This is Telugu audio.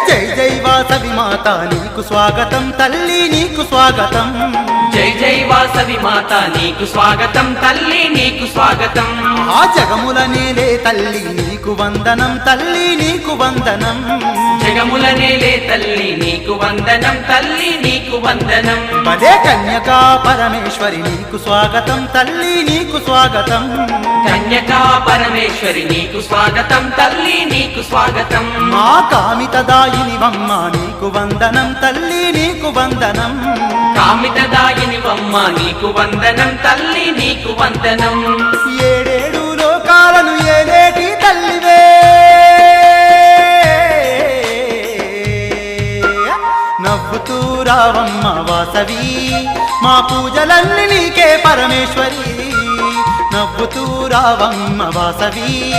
జై జై వాసవి మాత నీకు స్వాగతం తల్లి నీకు స్వాగతం జై జై వాసవి మాత నీకు స్వాగతం తల్లి నీకు స్వాగతం ఆ జగముల నేలే తల్లి నీకు వందనం తల్లి నీకు వందనం జగముల నేలే తల్లి నీకు వందనం తల్లి నీకు వందనం పదే కన్యకా పరమేశ్వరి నీకు స్వాగతం తల్లి నీకు స్వాగతం కన్యకా పరమేశ్వరి నీకు స్వాగతం తల్లి నీకు స్వాగతం మా కామితదాయినివమ్మ నీకు వందనం తల్లి నీకు వందనం కామితదాయినివమ్మ నీకు వందనం తల్లి నీకు వందనం ఏడేడు లోకాలను ఏలేటి తల్లివే నవ్వుతూ రావమ్మ వాసవి మా పూజలన్నీ నీకే పరమేశ్వరి నవ్వుతూ రావమ్మ వాసవి